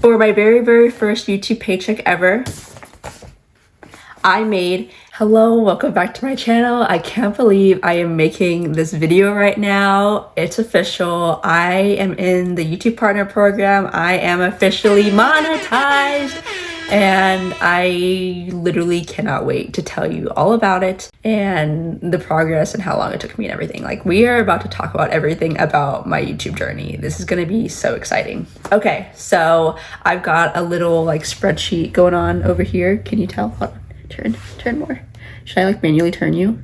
For my very first YouTube paycheck ever, I made, hello, welcome back to my channel. I can't believe I am making this video right now. It's official. I am in the YouTube Partner Program. I am officially monetized. And I literally cannot wait to tell you all about it and the progress and how long it took me and everything. Like, we are about to talk about everything about my YouTube journey. This is gonna be so exciting. Okay, so I've got a little like spreadsheet going on over here. Can you tell? Hold on. Turn more. Should I like manually turn you?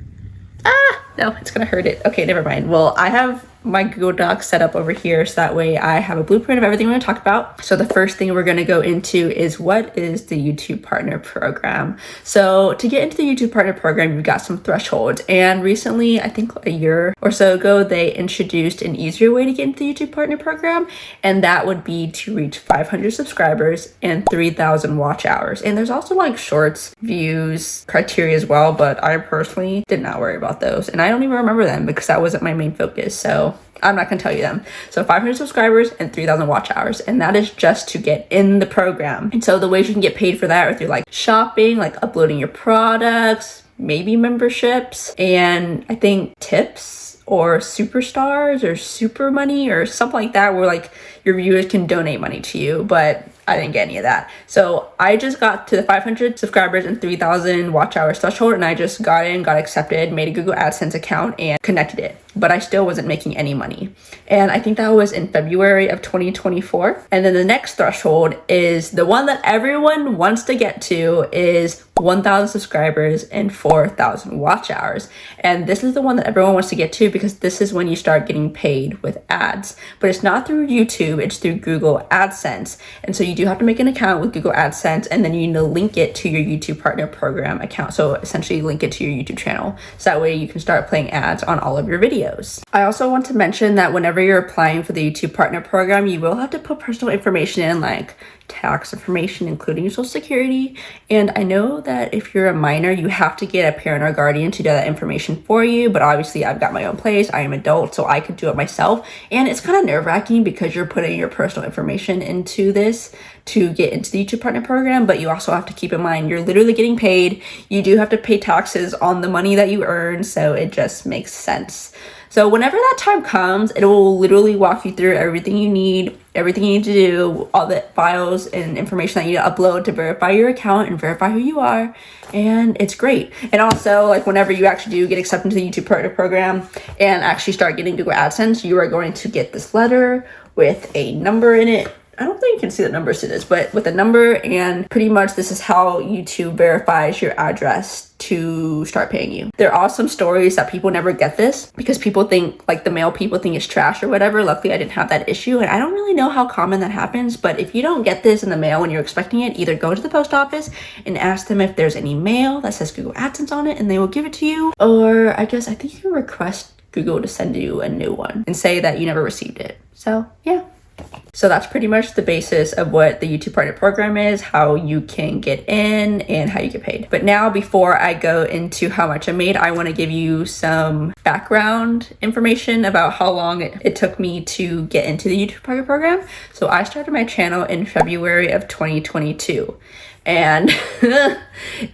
No, it's gonna hurt it. Okay, never mind. Well, I have my Google Docs set up over here so that way I have a blueprint of everything we're gonna talk about. So the first thing we're gonna go into is, what is the YouTube Partner Program? So to get into the YouTube Partner Program, you've got some thresholds, and recently, I think a year or so ago, they introduced an easier way to get into the YouTube Partner Program, and that would be to reach 500 subscribers and 3,000 watch hours. And there's also like shorts views criteria as well, but I personally did not worry about those, and I don't even remember them because that wasn't my main focus, so I'm not gonna tell you them. So 500 subscribers and 3,000 watch hours, and that is just to get in the program. And so the ways you can get paid for that are through like shopping, like uploading your products, maybe memberships, and I think tips or superstars or super money or something like that, where like your viewers can donate money to you, but I didn't get any of that. So I just got to the 500 subscribers and 3,000 watch hours threshold, and I just got in, got accepted, made a Google AdSense account and connected it. But I still wasn't making any money. And I think that was in February of 2024. And then the next threshold is the one that everyone wants to get to, is 1,000 subscribers and 4,000 watch hours. And this is the one that everyone wants to get to because this is when you start getting paid with ads. But it's not through YouTube, it's through Google AdSense. And so you do have to make an account with Google AdSense, and then you need to link it to your YouTube Partner Program account. So essentially link it to your YouTube channel. So that way you can start playing ads on all of your videos. I also want to mention that whenever you're applying for the YouTube Partner Program, you will have to put personal information in, like tax information, including your social security. And I know that if you're a minor, you have to get a parent or guardian to do that information for you. But obviously I've got my own place. I am adult, so I could do it myself. And it's kind of nerve-wracking because you're putting your personal information into this to get into the YouTube Partner Program. But you also have to keep in mind, you're literally getting paid. You do have to pay taxes on the money that you earn. So it just makes sense. So whenever that time comes, it will literally walk you through everything you need to do, all the files and information that you need to upload to verify your account and verify who you are. And it's great. And also, like, whenever you actually do get accepted into the YouTube Partner Program and actually start getting Google AdSense, you are going to get this letter with a number in it. I don't think you can see the numbers to this, but with a number, and pretty much this is how YouTube verifies your address to start paying you. There are some stories that people never get this because people think, like, the mail people think it's trash or whatever. Luckily, I didn't have that issue, and I don't really know how common that happens, but if you don't get this in the mail when you're expecting it, either go to the post office and ask them if there's any mail that says Google AdSense on it, and they will give it to you, or I think you can request Google to send you a new one and say that you never received it. So, yeah. So that's pretty much the basis of what the YouTube Partner Program is, how you can get in, and how you get paid. But now, before I go into how much I made, I want to give you some background information about how long it took me to get into the YouTube Partner Program. So I started my channel in February of 2022. And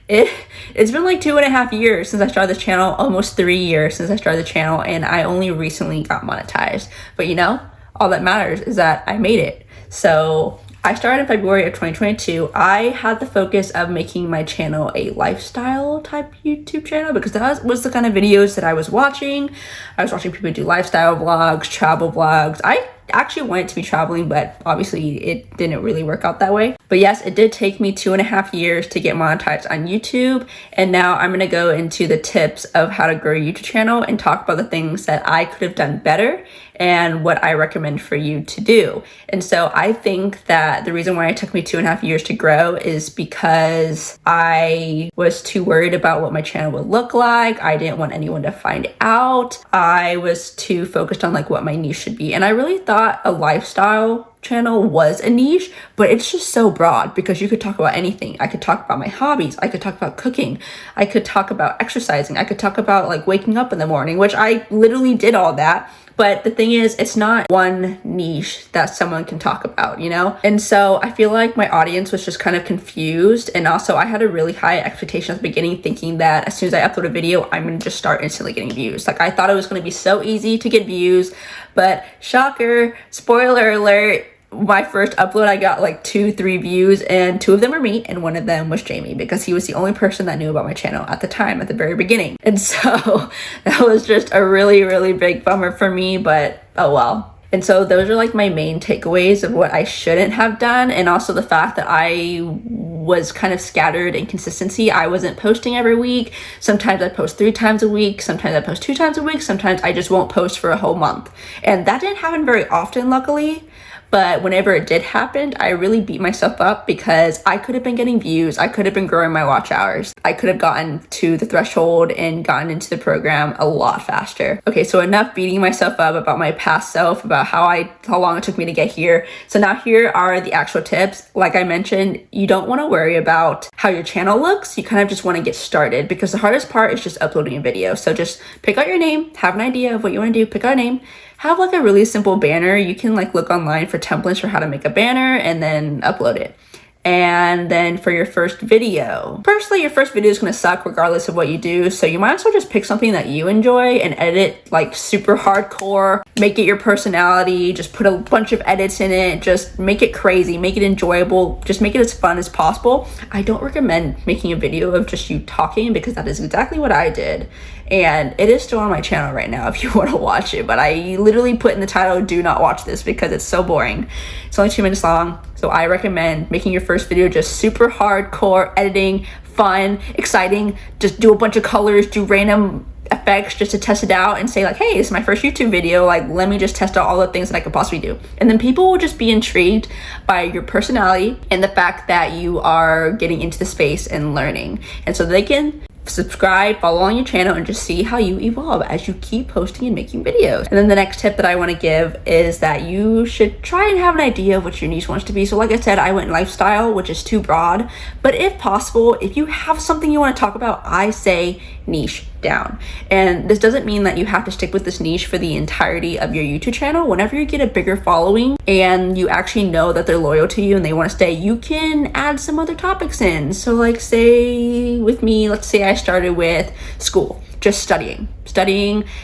it's been like 2.5 years since I started this channel, almost 3 years since I started the channel, and I only recently got monetized. But you know, all that matters is that I made it. So I started in February of 2022. I had the focus of making my channel a lifestyle type YouTube channel because that was the kind of videos that I was watching. I was watching people do lifestyle vlogs, travel vlogs. I actually wanted to be traveling, but obviously it didn't really work out that way. But yes, it did take me 2.5 years to get monetized on YouTube. And now I'm gonna go into the tips of how to grow a YouTube channel and talk about the things that I could have done better and what I recommend for you to do. And so I think that the reason why it took me 2.5 years to grow is because I was too worried about what my channel would look like. I didn't want anyone to find out. I was too focused on like what my niche should be. And I really thought a lifestyle channel was a niche, but it's just so broad because you could talk about anything. I could talk about my hobbies. I could talk about cooking. I could talk about exercising. I could talk about like waking up in the morning, which I literally did all that. But the thing is, it's not one niche that someone can talk about, you know? And so I feel like my audience was just kind of confused. And also I had a really high expectation at the beginning, thinking that as soon as I upload a video, I'm gonna just start instantly getting views. Like I thought it was gonna be so easy to get views, but shocker, spoiler alert, my first upload I got like 2-3 views, and 2 of them were me and 1 of them was Jamie, because he was the only person that knew about my channel at the time, at the very beginning. And so that was just a really big bummer for me, but oh well. And so those are like my main takeaways of what I shouldn't have done, and also the fact that I was kind of scattered in consistency. I wasn't posting every week. Sometimes I post 3 times a week, sometimes I post 2 times a week, sometimes I just won't post for a whole month. And that didn't happen very often, luckily. But whenever it did happen, I really beat myself up, because I could have been getting views, I could have been growing my watch hours, I could have gotten to the threshold and gotten into the program a lot faster. Okay, so enough beating myself up about my past self, about how long it took me to get here. So now here are the actual tips. Like I mentioned, you don't want to worry about how your channel looks. You kind of just want to get started, because the hardest part is just uploading a video. So just pick out your name, have an idea of what you want to do, pick out a name, have like a really simple banner. You can like look online for templates for how to make a banner and then upload it. And then for your first video, personally, your first video is going to suck regardless of what you do. So you might as well just pick something that you enjoy and edit like super hardcore, make it your personality, just put a bunch of edits in it, just make it crazy, make it enjoyable, just make it as fun as possible. I don't recommend making a video of just you talking, because that is exactly what I did. And it is still on my channel right now if you want to watch it, but I literally put in the title, do not watch this, because it's so boring. It's only 2 minutes long. So I recommend making your first video just super hardcore editing, fun, exciting, just do a bunch of colors, do random effects just to test it out and say like, hey, this is my first YouTube video, like let me just test out all the things that I could possibly do. And then people will just be intrigued by your personality and the fact that you are getting into the space and learning. And so they can subscribe, follow on your channel, and just see how you evolve as you keep posting and making videos. And then the next tip that I want to give is that you should try and have an idea of what your niche wants to be. So like I said, I went lifestyle, which is too broad, but if possible, if you have something you want to talk about, I say niche down. And this doesn't mean that you have to stick with this niche for the entirety of your YouTube channel. Whenever you get a bigger following and you actually know that they're loyal to you and they want to stay, you can add some other topics in. So like say with me, let's say I started with school, just studying,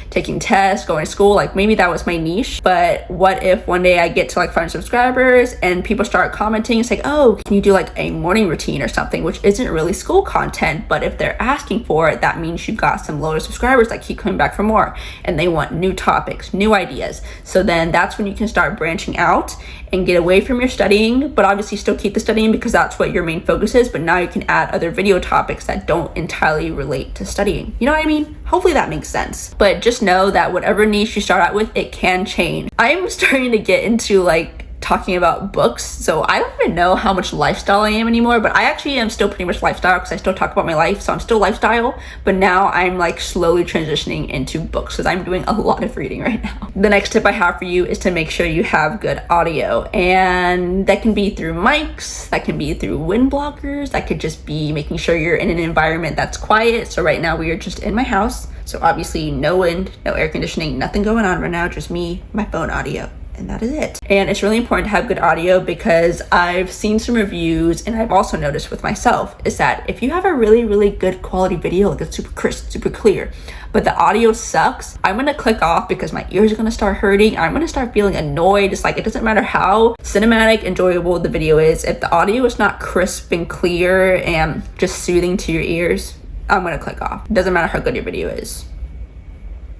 taking tests, going to school, like maybe that was my niche. But what if one day I get to like 500 subscribers and people start commenting, it's like, oh, can you do like a morning routine or something, which isn't really school content, but if they're asking for it, that means you've got some loyal subscribers that keep coming back for more and they want new topics, new ideas. So then that's when you can start branching out and get away from your studying, but obviously still keep the studying because that's what your main focus is. But now you can add other video topics that don't entirely relate to studying. You know what I mean? Hopefully that makes sense. But just know that whatever niche you start out with, it can change. I'm starting to get into like talking about books, so I don't even know how much lifestyle I am anymore, but I actually am still pretty much lifestyle because I still talk about my life, so I'm still lifestyle, but now I'm like slowly transitioning into books because I'm doing a lot of reading right now. The next tip I have for you is to make sure you have good audio, and that can be through mics, that can be through wind blockers, that could just be making sure you're in an environment that's quiet. So right now we are just in my house, so obviously no wind, no air conditioning, nothing going on right now, just me, my phone audio. And that is it. And it's really important to have good audio because I've seen some reviews and I've also noticed with myself is that if you have a really good quality video, like it's super crisp, super clear, but the audio sucks, I'm gonna click off because my ears are gonna start hurting. I'm gonna start feeling annoyed. It's like, it doesn't matter how cinematic, enjoyable the video is. If the audio is not crisp and clear and just soothing to your ears, I'm gonna click off. It doesn't matter how good your video is.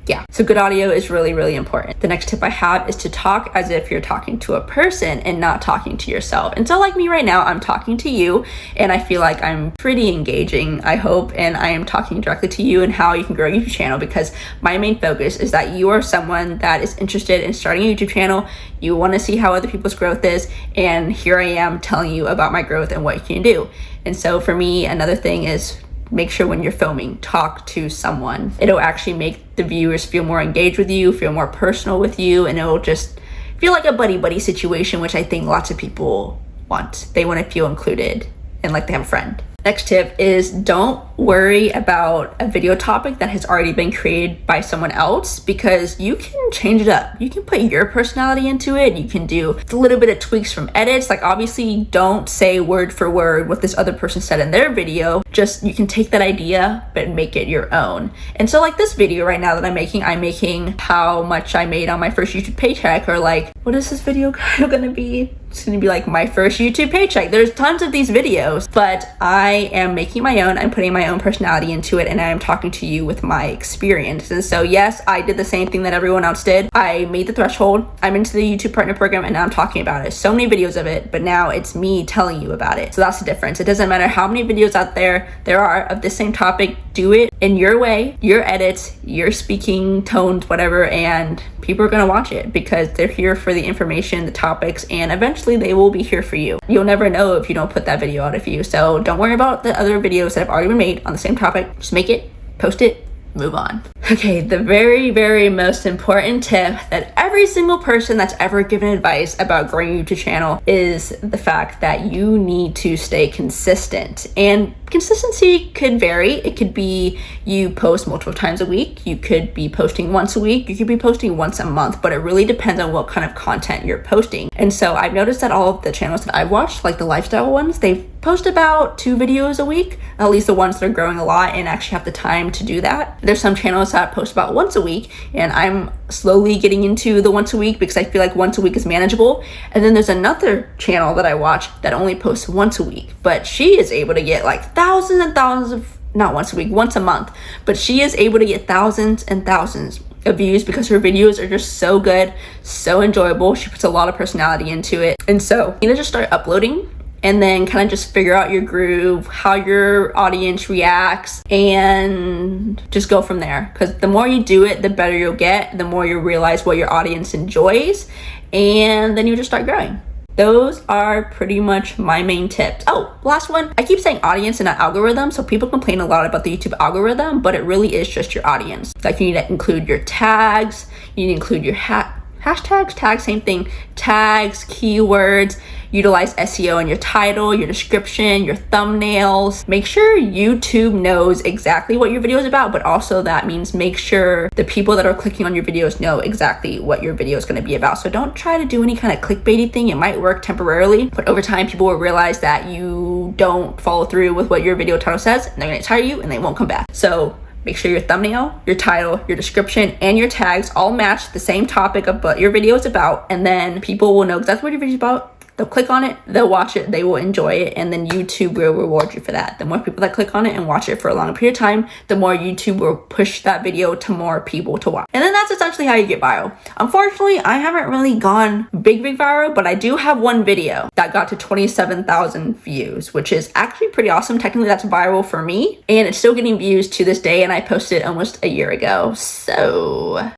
Yeah, so good audio is really important. The next tip I have is to talk as if you're talking to a person and not talking to yourself. And so like me right now, I'm talking to you and I feel like I'm pretty engaging, I hope, and I am talking directly to you and how you can grow a YouTube channel, because my main focus is that you are someone that is interested in starting a YouTube channel. You want to see how other people's growth is, and here I am telling you about my growth and what you can do. And so for me, another thing is make sure when you're filming, talk to someone. It'll actually make the viewers feel more engaged with you, feel more personal with you, and it'll just feel like a buddy-buddy situation, which I think lots of people want. They want to feel included and like they have a friend. Next tip is don't worry about a video topic that has already been created by someone else, because you can change it up. You can put your personality into it. You can do a little bit of tweaks from edits. Like obviously don't say word for word what this other person said in their video. Just you can take that idea but make it your own. And so like this video right now that I'm making how much I made on my first YouTube paycheck, or like, what is this video gonna be? It's gonna be like my first YouTube paycheck. There's tons of these videos, but I am making my own. I'm putting my own personality into it, and I am talking to you with my experience. And so yes, I did the same thing that everyone else did. I made the threshold. I'm into the YouTube partner program, and now I'm talking about it. So many videos of it, but now it's me telling you about it. So that's the difference. It doesn't matter how many videos out there are of the same topic. Do it in your way, your edits, your speaking tones, whatever, and people are gonna watch it because they're here for the information, the topics, and eventually they will be here for you. You'll never know if you don't put that video out of you. So don't worry about the other videos that have already been made on the same topic. Just make it, post it, move on. Okay, the very, very most important tip that every single person that's ever given advice about growing your YouTube channel is the fact that you need to stay consistent. And consistency could vary. It could be you post multiple times a week. You could be posting once a week. You could be posting once a month, but it really depends on what kind of content you're posting. And so I've noticed that all of the channels that I've watched, like the lifestyle ones, they post about 2 videos a week, at least the ones that are growing a lot and actually have the time to do that. There's some channels that post about once a week, and I'm slowly getting into the once a week because I feel like once a week is manageable. And then there's another channel that I watch that only posts once a week, but she is able to get like thousands and thousands of, not once a week, once a month, but she is able to get thousands and thousands of views because her videos are just so good, so enjoyable. She puts a lot of personality into it. And so you need to just start uploading and then kind of just figure out your groove, how your audience reacts, and just go from there. Because the more you do it, the better you'll get, the more you'll realize what your audience enjoys, and then you just start growing. Those are pretty much my main tips. Oh, last one. I keep saying audience and not algorithm. So people complain a lot about the YouTube algorithm, but it really is just your audience. Like you need to include your tags, you need to include your hashtags, tags, same thing, tags, keywords, utilize SEO in your title, your description, your thumbnails. Make sure YouTube knows exactly what your video is about, but also that means make sure the people that are clicking on your videos know exactly what your video is going to be about. So don't try to do any kind of clickbaity thing. It might work temporarily, but over time people will realize that you don't follow through with what your video title says, and they're going to tire you and they won't come back. So make sure your thumbnail, your title, your description, and your tags all match the same topic of what your video is about, and then people will know exactly what your video is about. They'll click on it, they'll watch it, they will enjoy it, and then YouTube will reward you for that. The more people that click on it and watch it for a longer period of time, the more YouTube will push that video to more people to watch. And then that's essentially how you get viral. Unfortunately, I haven't really gone big viral, but I do have one video that got to 27,000 views, which is actually pretty awesome. Technically, that's viral for me, and it's still getting views to this day, and I posted it almost a year ago. So,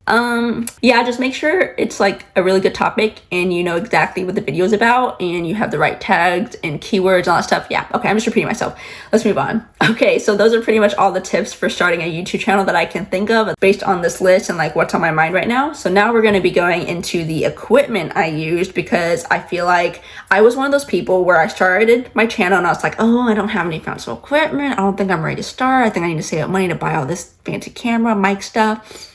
yeah, just make sure it's like a really good topic and you know exactly what the video is about, and you have the right tags and keywords and all that stuff. Yeah, okay, I'm just repeating myself. Let's move on. Okay, so those are pretty much all the tips for starting a YouTube channel that I can think of based on this list and like what's on my mind right now. So now we're going to be going into the equipment I used, because I feel like I was one of those people where I started my channel and I was like, oh, I don't have any fancy equipment. I don't think I'm ready to start. I think I need to save up money to buy all this fancy camera, mic stuff.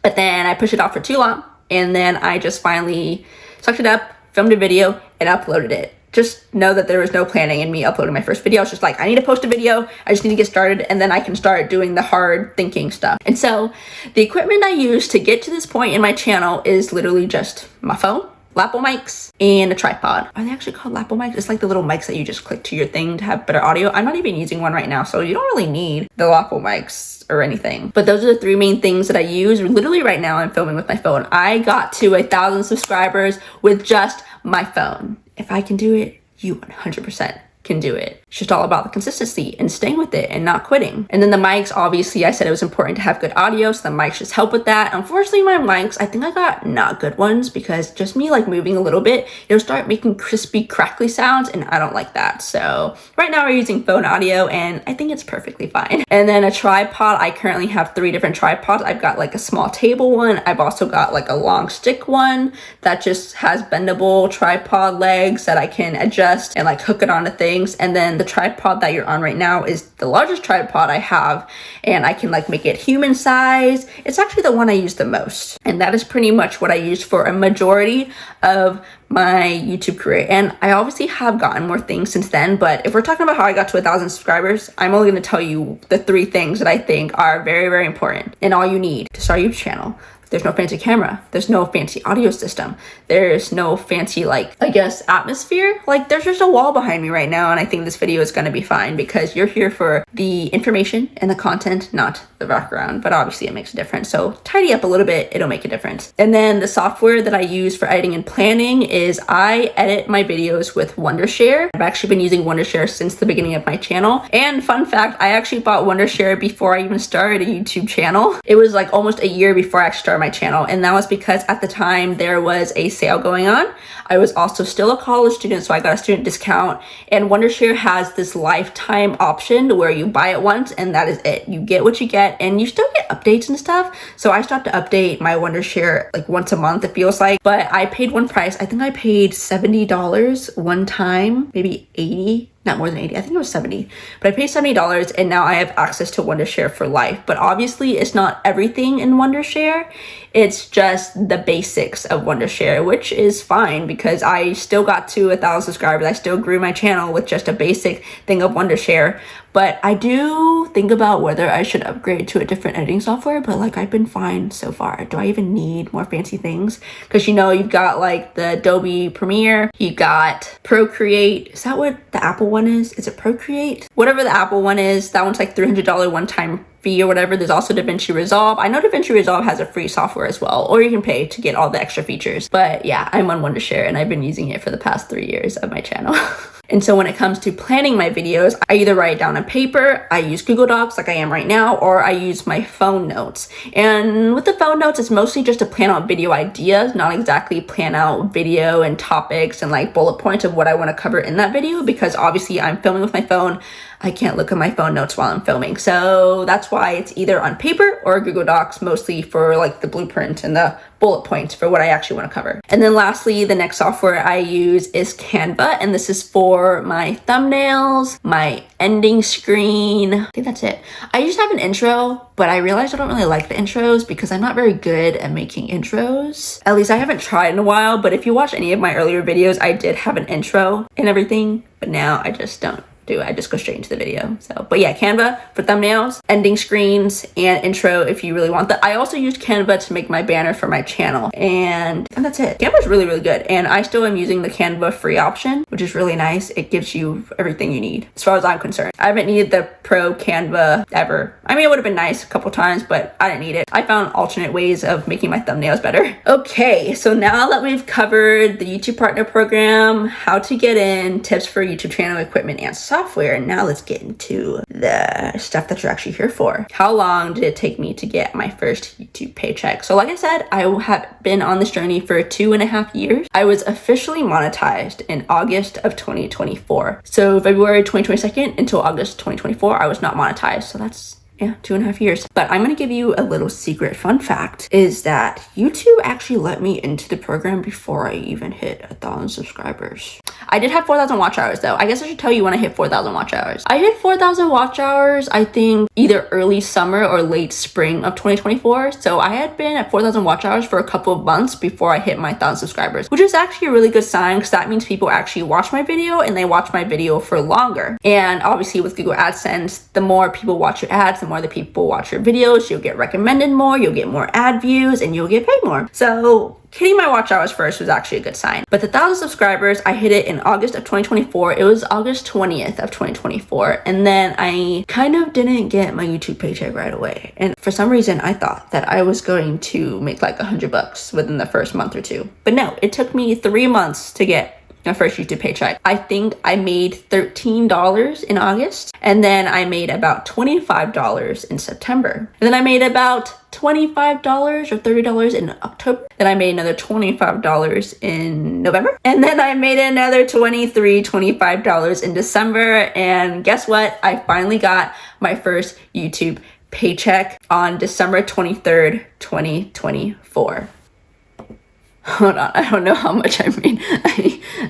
But then I pushed it off for too long, and then I just finally sucked it up, filmed a video, and uploaded it. Just know that there was no planning in me uploading my first video. It's just like, I need to post a video, I just need to get started, and then I can start doing the hard thinking stuff. And so the equipment I use to get to this point in my channel is literally just my phone, lapel mics, and a tripod. Are they actually called lapel mics? It's like the little mics that you just click to your thing to have better audio. I'm not even using one right now, so you don't really need the lapel mics or anything. But those are the 3 main things that I use. Literally right now I'm filming with my phone. I got to 1,000 subscribers with just my phone. If I can do it, you 100% can do it. It's just all about the consistency and staying with it and not quitting. And then the mics, obviously I said it was important to have good audio, so the mics just help with that. Unfortunately, my mics, I think I got not good ones, because just me like moving a little bit, it'll start making crispy, crackly sounds, and I don't like that. So right now we're using phone audio, and I think it's perfectly fine. And then a tripod, I currently have 3 different tripods. I've got like a small table one. I've also got like a long stick one that just has bendable tripod legs that I can adjust and like hook it onto things. And then the tripod that you're on right now is the largest tripod I have, and I can like make it human size. It's actually the one I use the most, and that is pretty much what I use for a majority of my YouTube career. And I obviously have gotten more things since then, but if we're talking about how I got to 1,000 subscribers, I'm only going to tell you the 3 things that I think are very, very important and all you need to start a YouTube channel. There's no fancy camera. There's no fancy audio system. There's no fancy, like, I guess, atmosphere. Like, there's just a wall behind me right now, and I think this video is going to be fine because you're here for the information and the content, not the background. But obviously it makes a difference. So tidy up a little bit, it'll make a difference. And then the software that I use for editing and planning is I edit my videos with Wondershare. I've actually been using Wondershare since the beginning of my channel. And fun fact, I actually bought Wondershare before I even started a YouTube channel. It was like almost a year before I actually started my channel, and that was because at the time there was a sale going on. I was also still a college student, so I got a student discount, and Wondershare has this lifetime option where you buy it once and that is it. You get what you get, and you still get updates and stuff. So I start to update my Wondershare like once a month, it feels like, but I paid one price. I think I paid $70 one time, maybe 80. Not more than 80, I think it was 70, but I paid $70 and now I have access to Wondershare for life. But obviously it's not everything in Wondershare. It's just the basics of Wondershare, which is fine because I still got to 1,000 subscribers. I still grew my channel with just a basic thing of Wondershare. But I do think about whether I should upgrade to a different editing software, but like I've been fine so far. Do I even need more fancy things? Because you know, you've got like the Adobe Premiere, you got Procreate. Is that what the Apple one is? Is it Procreate? Whatever the Apple one is, that one's like $300 one-time fee or whatever. There's also DaVinci Resolve. I know DaVinci Resolve has a free software as well, or you can pay to get all the extra features. But yeah, I'm on Wondershare and I've been using it for the past 3 years of my channel. And so when it comes to planning my videos, I either write it down on paper, I use Google Docs like I am right now, or I use my phone notes. And with the phone notes, it's mostly just to plan out video ideas, not exactly plan out video and topics and like bullet points of what I want to cover in that video, because obviously I'm filming with my phone. I can't look at my phone notes while I'm filming. So that's why it's either on paper or Google Docs, mostly for like the blueprint and the bullet points for what I actually want to cover. And then lastly, the next software I use is Canva, and this is for my thumbnails, my ending screen. I think that's it. I used to have an intro, but I realized I don't really like the intros because I'm not very good at making intros. At least I haven't tried in a while, but if you watch any of my earlier videos, I did have an intro and everything, but now I just don't do it. I just go straight into the video. So, but yeah, Canva for thumbnails, ending screens, and intro if you really want that. I also used Canva to make my banner for my channel, and that's it. Canva's really, really good, and I still am using the Canva free option, which is really nice. It gives you everything you need, as far as I'm concerned. I haven't needed the pro Canva ever. I mean, it would have been nice a couple times, but I didn't need it. I found alternate ways of making my thumbnails better. Okay, so now that we've covered the YouTube Partner Program, how to get in, tips for YouTube channel equipment and software, and now let's get into the stuff that you're actually here for. How long did it take me to get my first YouTube paycheck? So like I said, I have been on this journey for 2.5 years. I was officially monetized in August of 2024. So February 2022 until August 2024, I was not monetized. So that's 2.5 years. But I'm gonna give you a little secret fun fact, is that YouTube actually let me into the program before I even hit 1,000 subscribers. I did have 4,000 watch hours though. I guess I should tell you when I hit 4,000 watch hours. I hit 4,000 watch hours, I think either early summer or late spring of 2024. So I had been at 4,000 watch hours for a couple of months before I hit my 1,000 subscribers, which is actually a really good sign because that means people actually watch my video and they watch my video for longer. And obviously with Google AdSense, the more people watch your ads, the more the people watch your videos, you'll get recommended more, you'll get more ad views, and you'll get paid more. So hitting my watch hours first was actually a good sign. But the 1,000 subscribers, I hit it in August of 2024. It was August 20th of 2024. And then I kind of didn't get my YouTube paycheck right away. And for some reason, I thought that I was going to make like $100 within the first month or two. But no, it took me 3 months to get my first YouTube paycheck. I think I made $13 in August, and then I made about $25 in September. And then I made about $25 or $30 in October. Then I made another $25 in November. And then I made another $25 in December. And guess what? I finally got my first YouTube paycheck on December 23rd, 2024. Hold on, I don't know how much I made.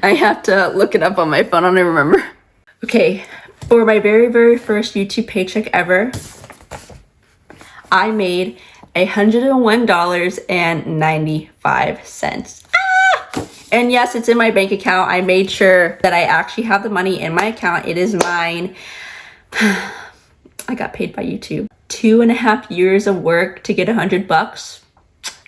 I have to look it up on my phone. I don't even remember. Okay, For my very first YouTube paycheck ever, I made $101.95. And yes, it's in my bank account. I made sure that I actually have the money in my account. It is mine. I got paid by YouTube. 2.5 years of work to get $100.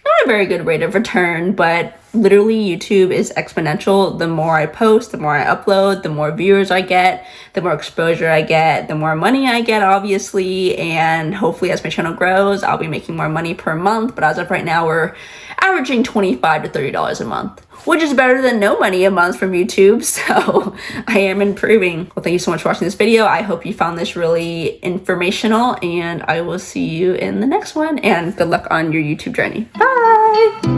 Not a very good rate of return, but literally YouTube is exponential. The more I post, the more I upload, the more viewers I get, the more exposure I get, the more money I get, obviously. And hopefully as my channel grows, I'll be making more money per month. But as of right now, we're averaging $25 to $30 a month, which is better than no money a month from YouTube. So I am improving. Well, thank you so much for watching this video. I hope you found this really informational, and I will see you in the next one, and good luck on your YouTube journey. Bye.